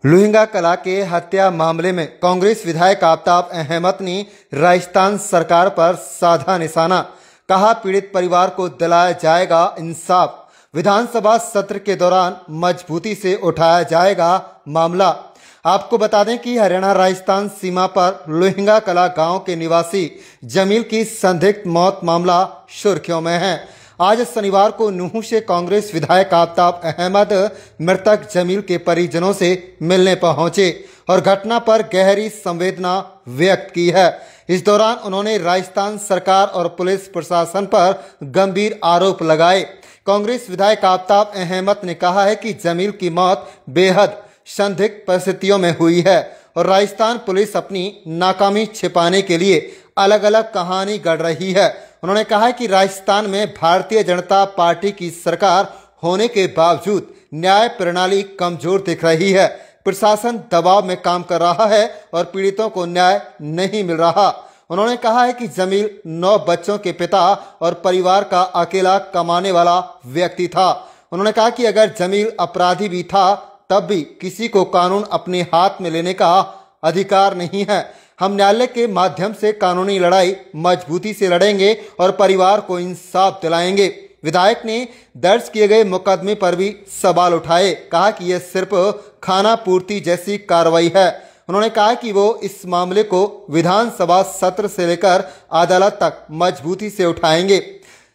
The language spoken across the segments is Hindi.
लोहिंगा कला के हत्या मामले में कांग्रेस विधायक आफताब अहमद ने राजस्थान सरकार पर साधा निशाना। कहा, पीड़ित परिवार को दिलाया जाएगा इंसाफ। विधानसभा सत्र के दौरान मजबूती से उठाया जाएगा मामला। आपको बता दें कि हरियाणा राजस्थान सीमा पर लोहिंगा कला गांव के निवासी जमील की संदिग्ध मौत मामला सुर्खियों में है। आज शनिवार को नूंह से कांग्रेस विधायक आफताब अहमद मृतक जमील के परिजनों से मिलने पहुंचे और घटना पर गहरी संवेदना व्यक्त की है। इस दौरान उन्होंने राजस्थान सरकार और पुलिस प्रशासन पर गंभीर आरोप लगाए। कांग्रेस विधायक आफताब अहमद ने कहा है कि जमील की मौत बेहद संदिग्ध परिस्थितियों में हुई है और राजस्थान पुलिस अपनी नाकामी छिपाने के लिए अलग अलग कहानी गढ़ रही है। उन्होंने कहा कि राजस्थान में भारतीय जनता पार्टी की सरकार होने के बावजूद न्याय प्रणाली कमजोर दिख रही है। प्रशासन दबाव में काम कर रहा है और पीड़ितों को न्याय नहीं मिल रहा। उन्होंने कहा है कि जमील 9 बच्चों के पिता और परिवार का अकेला कमाने वाला व्यक्ति था। उन्होंने कहा कि अगर जमील अपराधी भी था तब भी किसी को कानून अपने हाथ में लेने का अधिकार नहीं है। हम न्यायालय के माध्यम से कानूनी लड़ाई मजबूती से लड़ेंगे और परिवार को इंसाफ दिलाएंगे। विधायक ने दर्ज किए गए मुकदमे पर भी सवाल उठाए। कहा कि यह सिर्फ खाना पूर्ति जैसी कार्रवाई है। उन्होंने कहा कि वो इस मामले को विधानसभा सत्र से लेकर अदालत तक मजबूती से उठाएंगे।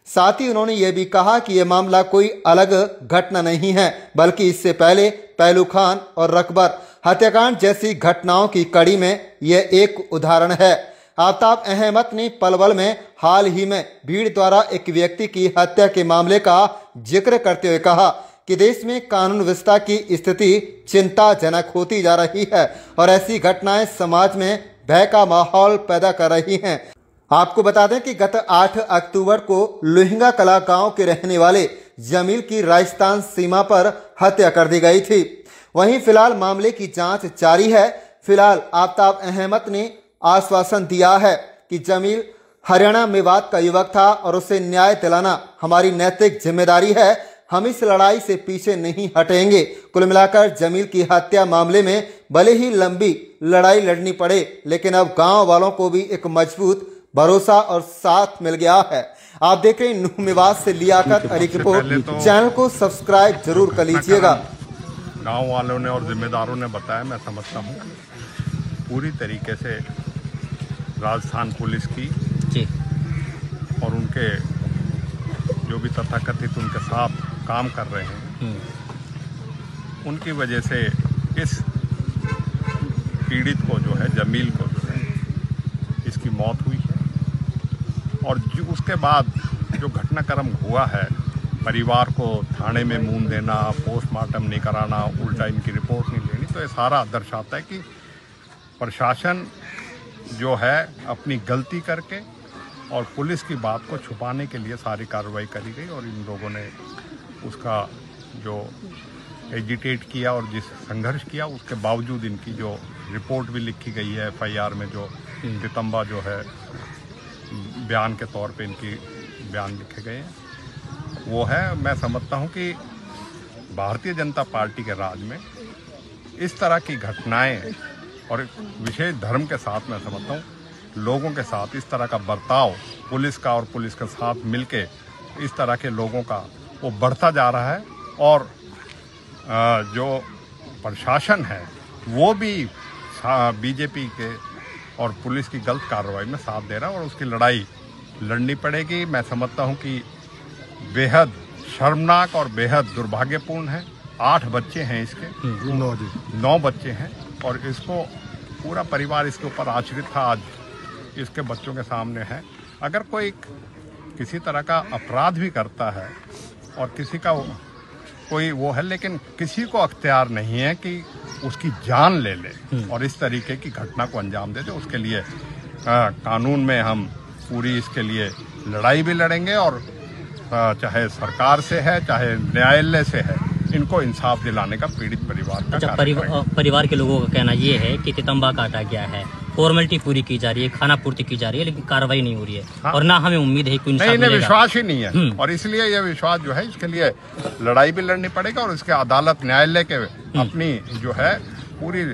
साथ ही उन्होंने ये भी कहा कि यह मामला कोई अलग घटना नहीं है, बल्कि इससे पहले पहलू खान और रकबर हत्याकांड जैसी घटनाओं की कड़ी में यह एक उदाहरण है। आफताब अहमद ने पलवल में हाल ही में भीड़ द्वारा एक व्यक्ति की हत्या के मामले का जिक्र करते हुए कहा कि देश में कानून व्यवस्था की स्थिति चिंताजनक होती जा रही है और ऐसी घटनाएं समाज में भय का माहौल पैदा कर रही हैं। आपको बता दें कि गत 8 अक्टूबर को लोहिंगा कला गांव के रहने वाले जमील की राजस्थान सीमा पर हत्या कर दी गई थी। वहीं फिलहाल मामले की जांच जारी है। फिलहाल आफताब अहमद ने आश्वासन दिया है कि जमील हरियाणा मेवात का युवक था और उसे न्याय दिलाना हमारी नैतिक जिम्मेदारी है। हम इस लड़ाई से पीछे नहीं हटेंगे। कुल मिलाकर जमील की हत्या मामले में भले ही लंबी लड़ाई लड़नी पड़े, लेकिन अब गांव वालों को भी एक मजबूत भरोसा और साथ मिल गया है। आप देख रहे हैं नूंह मेवात से लियाकत अली की रिपोर्ट। चैनल को सब्सक्राइब जरूर कर लीजिएगा। गांव वालों ने और जिम्मेदारों ने बताया, मैं समझता हूँ पूरी तरीके से राजस्थान पुलिस की जी और उनके जो भी तथाकथित उनके साथ काम कर रहे हैं उनकी वजह से इस पीड़ित को जो है जमील को जो है इसकी मौत हुई है। और जो उसके बाद जो घटनाक्रम हुआ है, परिवार को थाने में मून देना, पोस्टमार्टम नहीं कराना, उल्टा इनकी रिपोर्ट नहीं लेनी, तो ये सारा दर्शाता है कि प्रशासन जो है अपनी गलती करके और पुलिस की बात को छुपाने के लिए सारी कार्रवाई करी गई और इन लोगों ने उसका जो एजिटेट किया और जिस संघर्ष किया उसके बावजूद इनकी जो रिपोर्ट भी लिखी गई है FIR में, जो सितंबा जो है बयान के तौर पे इनकी बयान लिखे गए हैं, वो है। मैं समझता हूँ कि भारतीय जनता पार्टी के राज में इस तरह की घटनाएं और विशेष धर्म के साथ मैं समझता हूँ लोगों के साथ इस तरह का बर्ताव पुलिस का और पुलिस के साथ मिलके इस तरह के लोगों का वो बढ़ता जा रहा है। और जो प्रशासन है वो भी बीजेपी के और पुलिस की गलत कार्रवाई में साथ दे रहा है और उसकी लड़ाई लड़नी पड़ेगी। मैं समझता हूं कि बेहद शर्मनाक और बेहद दुर्भाग्यपूर्ण है। 8 बच्चे हैं इसके, 9 बच्चे हैं और इसको पूरा परिवार इसके ऊपर आश्रित था। आज इसके बच्चों के सामने है। अगर कोई किसी तरह का अपराध भी करता है और किसी का कोई वो है, लेकिन किसी को अख्तियार नहीं है कि उसकी जान ले ले और इस तरीके की घटना को अंजाम दे दे। उसके लिए कानून में हम पूरी इसके लिए लड़ाई भी लड़ेंगे और चाहे सरकार से है चाहे न्यायालय से है, इनको इंसाफ दिलाने का पीड़ित परिवार का परिवार के लोगों का कहना ये है कि सितंबा काटा गया है, फॉर्मेलिटी पूरी की जा रही है, खाना पूर्ति की जा रही है, लेकिन कार्रवाई नहीं हो रही है। हाँ? और ना हमें उम्मीद है कि इन्हें विश्वास ही नहीं है और इसलिए यह विश्वास जो है इसके लिए लड़ाई भी लड़नी पड़ेगा और इसके अदालत न्यायालय के अपनी जो है पूरी,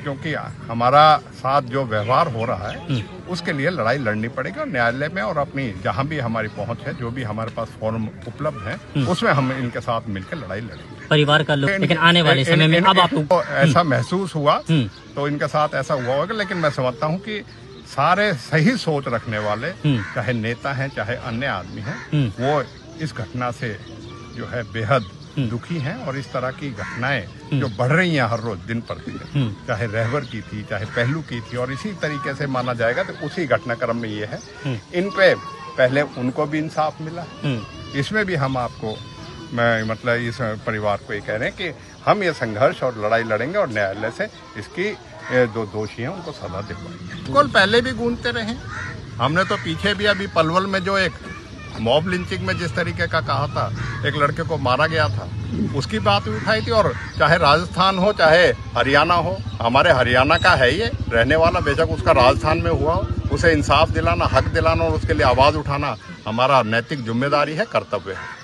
क्योंकि हमारा साथ जो व्यवहार हो रहा है उसके लिए लड़ाई लड़नी पड़ेगी और न्यायालय में और अपनी जहां भी हमारी पहुंच है, जो भी हमारे पास फॉर्म उपलब्ध है, उसमें हम इनके साथ मिलकर लड़ाई लड़ेंगे। परिवार का लोग, लेकिन आने वाले समय में अब आपको ऐसा महसूस हुआ तो इनके साथ ऐसा हुआ होगा, लेकिन मैं समझता हूँ कि सारे सही सोच रखने वाले, चाहे नेता हैं चाहे अन्य आदमी हैं, वो इस घटना से जो है बेहद दुखी हैं और इस तरह की घटनाएं जो बढ़ रही हैं हर रोज दिन प्रतिदिन, चाहे रहवर की थी चाहे पहलू की थी, और इसी तरीके से माना जाएगा तो उसी घटनाक्रम में ये है। इन पे पहले उनको भी इंसाफ मिला, इसमें भी हम आपको, मैं मतलब इस परिवार को ये कह रहे हैं कि हम ये संघर्ष और लड़ाई लड़ेंगे और न्यायालय से इसकी जो दोषी हैं उनको सजा दिलवाएंगे। बिल्कुल पहले भी गूंजते रहे, हमने तो पीछे भी अभी पलवल में जो एक मॉब लिंचिंग में जिस तरीके का कहा था, एक लड़के को मारा गया था, उसकी बात भी उठाई थी। और चाहे राजस्थान हो चाहे हरियाणा हो, हमारे हरियाणा का है ये रहने वाला, बेशक उसका राजस्थान में हुआ हो, उसे इंसाफ दिलाना, हक दिलाना और उसके लिए आवाज उठाना हमारा नैतिक जिम्मेदारी है, कर्तव्य है।